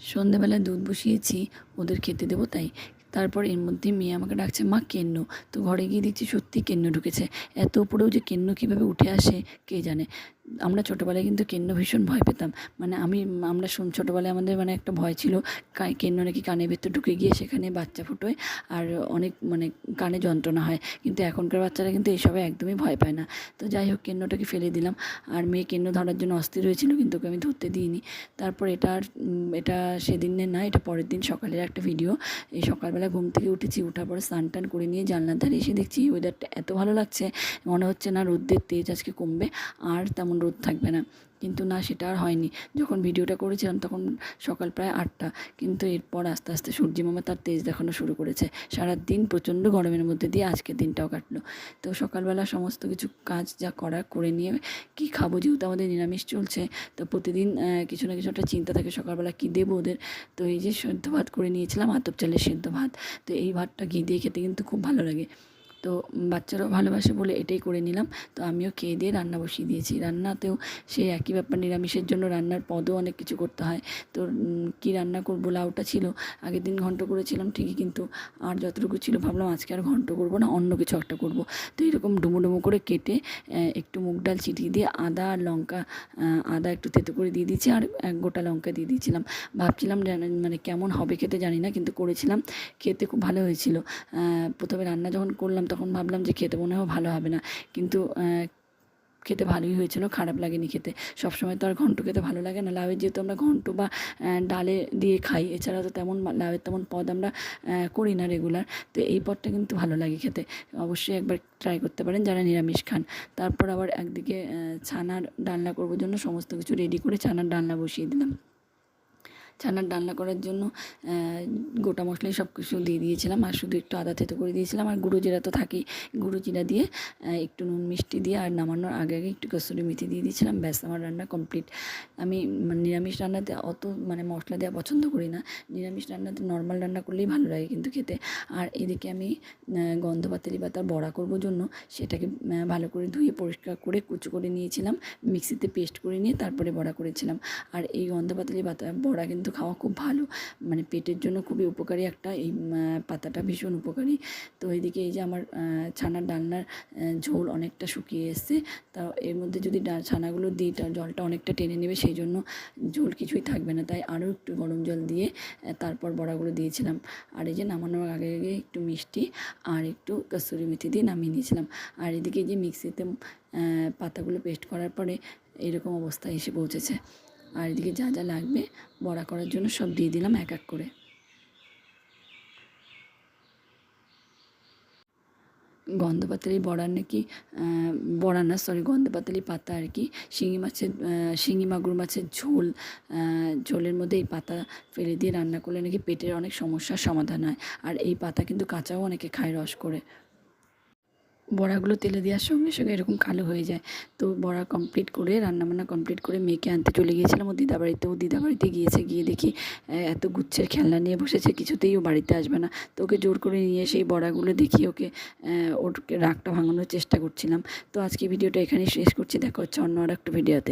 সন্ধ্যেবেলা দুধ বসিয়েছি ওদের খেতে দেবো তাই। তারপর এর মধ্যে মেয়ে আমাকে ডাকছে, মা কেন্ন। তো ঘরে গিয়ে দেখছি সত্যি কেন্ন ঢুকেছে। এত উপরেও যে কেন্ন কীভাবে উঠে আসে কে জানে। আমরা ছোটোবেলায় কিন্তু কেন্ন ভীষণ ভয় পেতাম। মানে আমরা ছোটোবেলায় আমাদের মানে একটা ভয় ছিল কেন্ন নাকি কানের ভেতর ঢুকে গিয়ে সেখানে বাচ্চা ফোটোয় আর অনেক মানে কানে যন্ত্রণা হয়। কিন্তু এখনকার বাচ্চারা কিন্তু এইসবে একদমই ভয় পায় না। তো যাই হোক, কেন্নটাকে ফেলে দিলাম। আর মেয়ে কেন্ন ধরার জন্য অস্থির হয়েছিল, কিন্তু ওকে আমি ধরতে দিইনি। তারপর এটা সেদিনের না, এটা পরের দিন সকালের একটা ভিডিও। এই সকালবেলা ঘুম থেকে উঠেছি, ওঠার পরে স্নান টান করে নিয়ে জানলার ধারে এসে দেখছি ওয়েদারটা এত ভালো লাগছে, মনে হচ্ছে না রোদের তেজ আজকে কমবে, আর তেমন রোদ থাকবে না। কিন্তু না, সেটা আর হয়নি। যখন ভিডিওটা করেছিলাম তখন সকাল প্রায় 8টা, কিন্তু এরপর আস্তে আস্তে সূর্যি মামা তার তেজ দেখানো শুরু করেছে। সারাদিন প্রচণ্ড গরমের মধ্যে দিয়ে আজকের দিনটাও কাটলো। তো সকালবেলা সমস্ত কিছু কাজ যা করার করে নিয়ে কী খাবো, যেহেতু আমাদের নিরামিষ চলছে, তো প্রতিদিন কিছু না কিছু একটা চিন্তা থাকে সকালবেলা কী দেবো ওদের। তো এই যে সেদ্ধ ভাত করে নিয়েছিলাম, আতপ চালের সেদ্ধ ভাত। তো এই ভাতটা ঘি দিয়ে খেতে কিন্তু খুব ভালো লাগে। তো বাচ্চারাও ভালোবাসে বলে এটাই করে নিলাম। তো আমিও খেয়ে দিয়ে রান্না বসিয়ে দিয়েছি। রান্নাতেও সেই একই ব্যাপার, নিরামিষের জন্য রান্নার পদও অনেক কিছু করতে হয়। তো কী রান্না করবো, লাউটা ছিল, আগের দিন ঘন্ট করেছিলাম ঠিকই, কিন্তু আর যতটুকু ছিল ভাবলাম আজকে আর ঘন্ট করবো না, অন্য কিছু একটা করবো। তো এরকম ডুমো ডুমো করে কেটে একটু মুগ ডাল ছিটিয়ে দিয়ে আদা আর লঙ্কা, আদা একটু থেতো করে দিয়ে দিয়েছি, আর এক গোটা লঙ্কা দিয়ে দিয়েছিলাম। ভাবছিলাম মানে কেমন হবে খেতে জানি না, কিন্তু করেছিলাম, খেতে খুব ভালো হয়েছিল। প্রথমে রান্না যখন করলাম তখন ভাবলাম যে খেতে মনে হয় ভালো হবে না, কিন্তু খেতে ভালোই হয়েছিল, খারাপ লাগেনি খেতে। সবসময় তো আর ঘন্ট খেতে ভালো লাগে না। লাউয়ের যেহেতু আমরা ঘন্ট বা ডালে দিয়ে খাই, এছাড়া তো তেমন লাউয়ের তেমন পদ আমরা করি না রেগুলার। তো এই পদটা কিন্তু ভালো লাগে খেতে। অবশ্যই একবার ট্রাই করতে পারেন যারা নিরামিষ খান। তারপর আবার একদিকে ছানার ডালনা করবার জন্য সমস্ত কিছু রেডি করে ছানার ডালনা বসিয়ে দিলাম। ছানার ডালনা করার জন্য গোটা মশলাই সব কিছু দিয়ে দিয়েছিলাম, আর শুধু একটু আদা থেতো করে দিয়েছিলাম, আর গুঁড়ো জিরা তো থাকেই, গুঁড়ো জিরা দিয়ে একটু নুন মিষ্টি দিয়ে আর নামানোর আগে আগে একটু কসুরি মেথি দিয়ে দিয়েছিলাম। ব্যাস, আমার রান্না কমপ্লিট। আমি নিরামিষ রান্নাতে অত মানে মশলা দেওয়া পছন্দ করি না। নিরামিষ রান্নাতে নর্মাল রান্না করলেই ভালো লাগে কিন্তু খেতে। আর এদিকে আমি গন্ধপাতালি পাতার বড়া করবার জন্য সেটাকে ভালো করে ধুয়ে পরিষ্কার করে কুচো করে নিয়েছিলাম, মিক্সিতে পেস্ট করে নিয়ে তারপরে বড়া করেছিলাম। আর এই গন্ধপাতালি পাতা বড়া কিন্তু খাওয়া খুব ভালো, মানে পেটের জন্য খুবই উপকারী একটা, এই পাতাটা ভীষণ উপকারী। তো এইদিকে এই যে আমার ছানার ডালনার ঝোল অনেকটা শুকিয়ে এসছে। তা এর মধ্যে যদি ছানাগুলো দিই তার জলটা অনেকটা টেনে নেবে, সেই জন্য ঝোল কিছুই থাকবে না, তাই আরও একটু গরম জল দিয়ে তারপর বড়াগুলো দিয়েছিলাম। আর এই যে নামানোর আগে আগে একটু মিষ্টি আর একটু কসুরি মেথি দিয়ে নামিয়ে নিয়েছিলাম। আর এদিকে যে মিক্সিতে পাতাগুলো পেস্ট করার পরে এরকম অবস্থায় এসে পৌঁছেছে। আর এদিকে যা যা লাগবে বড়া করার জন্য সব দিয়ে দিলাম এক এক করে। গন্ধপাতালি বড়ার নাকি বড়া না, সরি, গন্ধপাতালি পাতা আর কি, শিঙি মাগুর মাছের ঝোলের মধ্যে এই পাতা ফেলে দিয়ে রান্না করলে নাকি পেটের অনেক সমস্যার সমাধান হয়। আর এই পাতা কিন্তু কাঁচাও অনেকে খায় রস করে। বড়াগুলো তেলে দেওয়ার সঙ্গে সঙ্গে এরকম কালো হয়ে যায়। তো বড়া কমপ্লিট করে রান্নাবান্না কমপ্লিট করে মেয়েকে আনতে চলে গিয়েছিলাম ও দিদাবাড়িতে। ও দিদাবাড়িতে গিয়ে দেখি এত গুচ্ছের খেলনা নিয়ে বসেছে, কিছুতেই ও বাড়িতে আসবে না। তো ওকে জোর করে নিয়ে সেই বড়াগুলো দেখিয়ে ওর রাগটা ভাঙানোর চেষ্টা করছিলাম। তো আজকে ভিডিওটা এখানেই শেষ করছি, দেখা হচ্ছে অন্য আর একটা ভিডিওতে।